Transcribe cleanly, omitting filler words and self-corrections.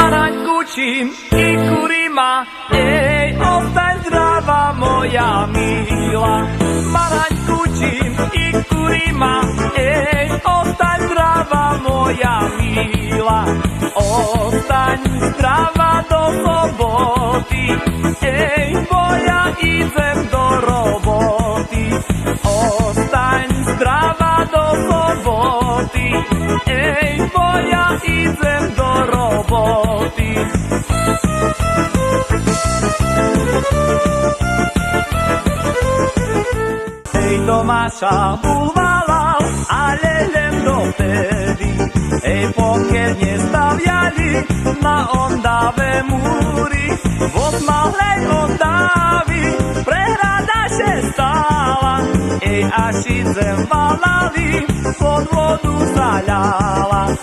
Maraňkučím i kurima, ostaň zdravá moja milá. Maraňkučím i kurima, ostaň zdravá moja milá. Ostaň zdravá do soboty, bo ja idem do roboty. Ostaň zdravá do soboty, bo ja idem do roboty. Tomáša bulvalal, ale len dovtedy, pokiaľ nestaviali na Ondave múry. V osmalej Ondavy prehrada še stála, až i zem valali, pod vodu zaľala.